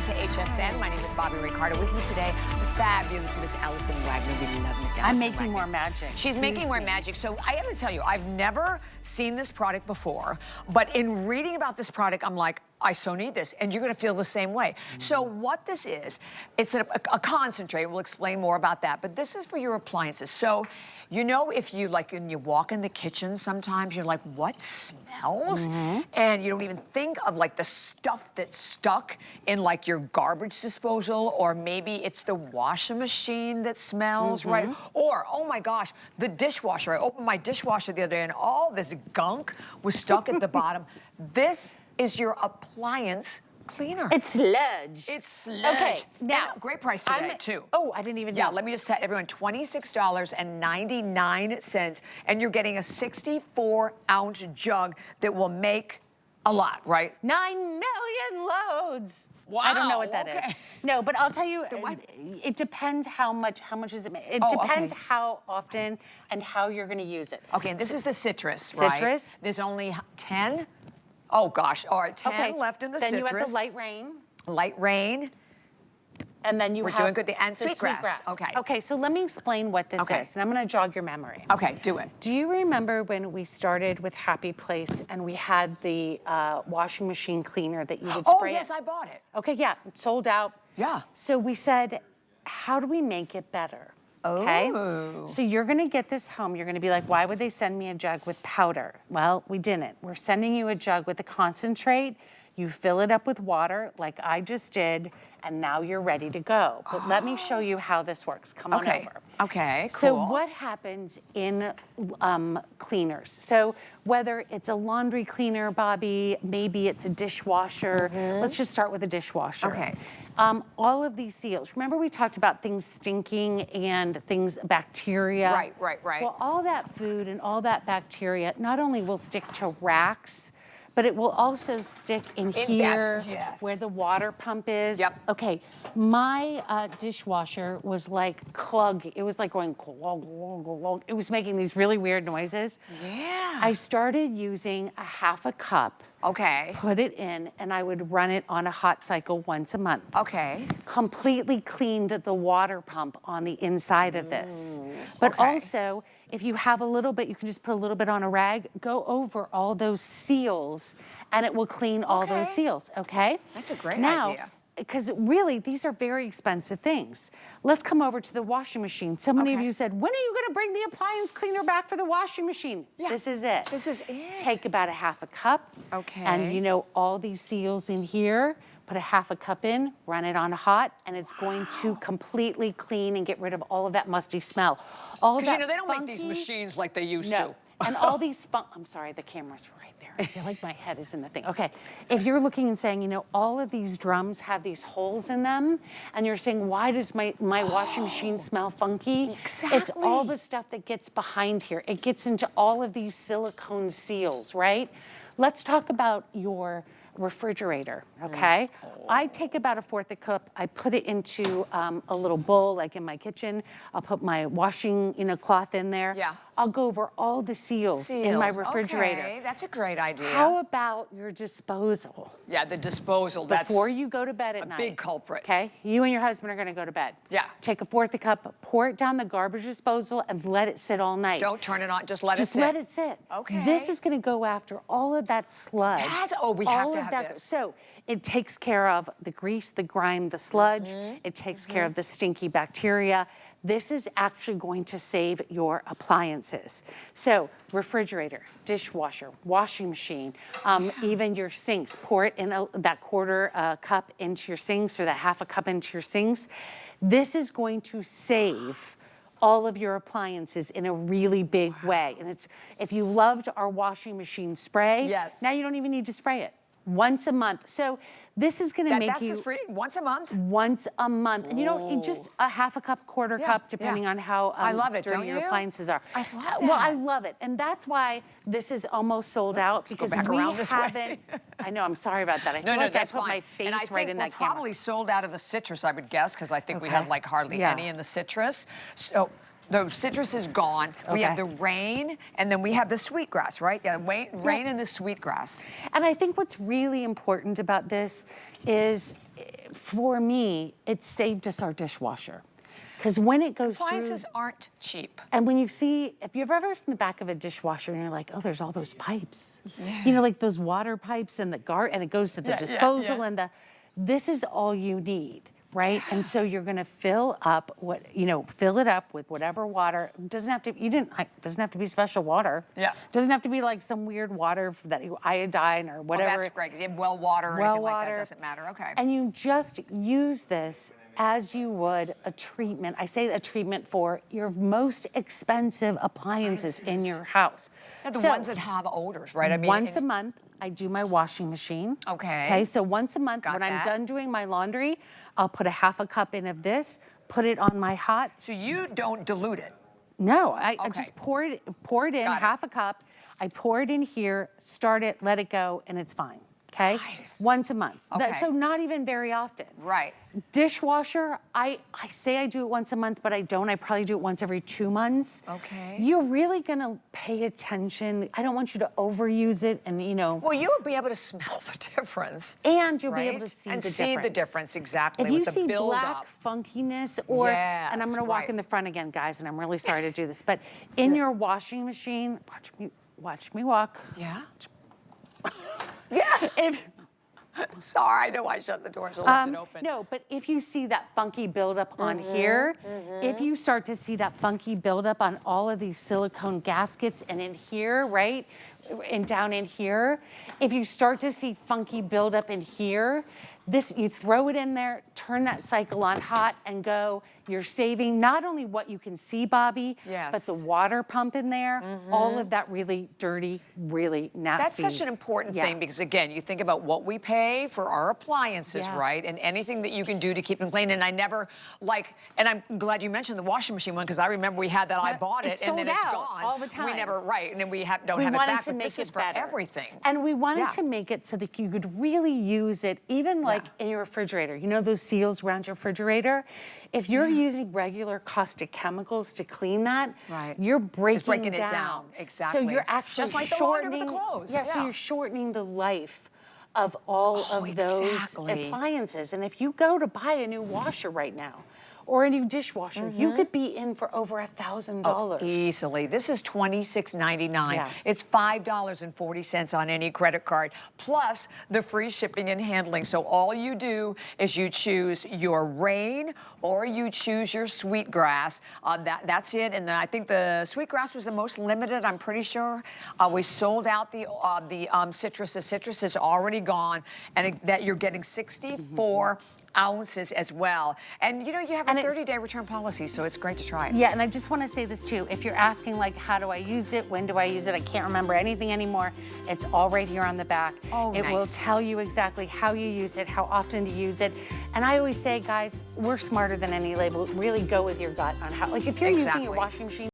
into HSN. My name is Bobby Ricardo. With me today, the fabulous Miss Allison Wagner. We love Miss Allison I'm making Wagner. more magic. She's making more magic. So I have to tell you, I've never seen this product before, but in reading about this product, I'm like, I so need this, and you're gonna feel the same way. So what this is, it's a concentrate. We'll explain more about that, but this is for your appliances. So, you know, if you like, when you walk in the kitchen sometimes, you're like, what smells? And you don't even think of like the stuff that's stuck in like your garbage disposal, or maybe it's the washing machine that smells, right? Or, oh my gosh, the dishwasher. I opened my dishwasher the other day and all this gunk was stuck at the bottom. This is your appliance cleaner. It's sludge. It's sludge. Okay, now, and great price today, too. Oh, I didn't even know. Yeah, let me just tell everyone, $26.99, and you're getting a 64-ounce jug that will make a lot, right? 9 million loads. Wow, I don't know what that is. okay. No, but I'll tell you, what? it depends how much is it made. It depends how often and how you're gonna use it. Okay, and this is the citrus, right? Citrus. There's only 10. Oh gosh, all right, 10 left in the citrus. Then you have the light rain. Light rain. And then you We're have doing good. And the sweetgrass. Okay. Okay, so let me explain what this is, and I'm gonna jog your memory. Okay, do it. Do you remember when we started with Happy Place and we had the washing machine cleaner that you would spray? Oh, yes, I bought it. Okay, yeah, sold out. Yeah. So we said, how do we make it better? Okay. Oh. So you're gonna get this home. You're gonna be like, why would they send me a jug with powder? Well, we didn't. We're sending you a jug with a concentrate. You fill it up with water like I just did, and now you're ready to go. But let me show you how this works. Come on over. Okay, cool. So what happens in cleaners? So whether it's a laundry cleaner, Bobby, maybe it's a dishwasher. Let's just start with a dishwasher. Okay. All of these seals, remember we talked about things stinking and things, bacteria? Right. Well, all that food and all that bacteria not only will stick to racks, but it will also stick in here where the water pump is. Yep. Okay, my dishwasher was like clog. It was like going glug, glug, glug. It was making these really weird noises. Yeah. I started using a half a cup. Okay. Put it in, and I would run it on a hot cycle once a month. Okay. Completely cleaned the water pump on the inside of this. But also, if you have a little bit, you can just put a little bit on a rag, go over all those seals, and it will clean all those seals, okay? That's a great now, idea. Because really, these are very expensive things. Let's come over to the washing machine. So many of you said, when are you gonna bring the appliance cleaner back for the washing machine? Yeah. This is it. This is it. Take about a half a cup. Okay. And you know, all these seals in here, put a half a cup in, run it on hot, and it's going to completely clean and get rid of all of that musty smell. All that Because, you know, they don't make these machines like they used to. And all these, I'm sorry, the camera's right there. I feel like my head is in the thing. Okay, if you're looking and saying, you know, all of these drums have these holes in them, and you're saying, why does my washing machine smell funky? Exactly. It's all the stuff that gets behind here. It gets into all of these silicone seals, right? Let's talk about your refrigerator, okay? I take about 1/4 cup, I put it into a little bowl, like in my kitchen. I'll put my washing, cloth in there. Yeah. I'll go over all the seals in my refrigerator. Okay, that's a great idea. How about your disposal? Yeah, the disposal, that's Before you go to bed at night. big culprit. Okay, you and your husband are gonna go to bed. Yeah. Take 1/4 cup, pour it down the garbage disposal and let it sit all night. Don't turn it on, just let it sit. Just let it sit. Okay. This is gonna go after all of that sludge. We have to have that. this. So it takes care of the grease, the grime, the sludge. It takes care of the stinky bacteria. This is actually going to save your appliances. So refrigerator, dishwasher, washing machine, even your sinks. Pour it in that 1/4 cup into your sinks, or that half a cup into your sinks. This is going to save all of your appliances in a really big way. And it's, if you loved our washing machine spray, now you don't even need to spray it. Once a month. So this is gonna make That's you— just free, once a month? Once a month. And you don't, just a half a cup, 1/4 cup, depending on how I love it, dirty don't your you? appliances are. I love that. Well, I love it. And that's why this is almost sold out, because back we around this way. haven't— I know, I'm sorry about that. I feel like that's I put fine. my face and I right in that think we're camera. probably sold out of the citrus, I would guess, because I think we have like hardly any in the citrus. So the citrus is gone. We have the rain, and then we have the sweetgrass, right? Yeah, rain and the sweetgrass. And I think what's really important about this is for me, it saved us our dishwasher. Because when it goes Appliances through, aren't cheap. and when you see, if you've ever seen the back of a dishwasher and you're like, oh, there's all those pipes. You know, like those water pipes and and it goes to the disposal and this is all you need, right? And so you're gonna fill up fill it up with whatever water. It doesn't have to, doesn't have to be special water. Yeah. Doesn't have to be like some weird water that iodine or whatever. Oh, that's great. Well water or anything like that doesn't matter. Okay. And you just use this as you would a treatment. I say a treatment for your most expensive appliances in your house. Yeah, the ones that have odors, right? I mean, once a month, I do my washing machine. Okay. Okay, so once a month, when I'm done doing my laundry, I'll put a half a cup in of this, put it on my hot. So you don't dilute it? No, I just pour it in, half a cup. I pour it in here, start it, let it go, and it's fine. Okay? Nice. Once a month. Okay. So not even very often. Right. Dishwasher, I say I do it once a month, but I don't. I probably do it once every 2 months. Okay. You're really gonna pay attention. I don't want you to overuse it and Well, you'll be able to smell the difference. and you'll be able to see and the see difference. the difference, exactly, If you with the see build black up. funkiness or, and I'm gonna walk in the front again, guys, and I'm really sorry to do this, but in your washing machine, watch me walk. Yeah? If, Sorry, I know I shut the door, so left it open. No, but if you see that funky buildup on here, if you start to see that funky buildup on all of these silicone gaskets and in here, right, and down in here, if you start to see funky buildup in here, you throw it in there, turn that cycle on hot and go. You're saving not only what you can see, Bobby, but the water pump in there, all of that really dirty, really nasty. That's such an important thing because, again, you think about what we pay for our appliances, right? And anything that you can do to keep them clean. And I never, and I'm glad you mentioned the washing machine one because I remember we had that, I bought it, and then it's gone. All the time. We never, and then we don't have it back, but this is for everything. And we wanted to make it so that you could really use it, even like in your refrigerator. You know those seals around your refrigerator? If you're using regular caustic chemicals to clean that, you're breaking it down. Exactly. So you're actually just like the shortening laundry with the clothes. So you're shortening the life of all of those appliances. And if you go to buy a new washer right now, or a new dishwasher, you could be in for over $1,000. Easily. This is $26.99. It's $5.40 on any credit card, plus the free shipping and handling. So all you do is you choose your Rain or you choose your Sweetgrass. That's it. And I think the Sweetgrass was the most limited, I'm pretty sure. We sold out the citrus. The citrus is already gone, and that you're getting 64 ounces as well. And you have a 30-day return policy, so it's great to try it. Yeah, and I just want to say this too. If you're asking like, how do I use it? When do I use it? I can't remember anything anymore. It's all right here on the back. It will tell you exactly how you use it, how often to use it. And I always say, guys, we're smarter than any label. Really go with your gut on how, like if you're using your washing machine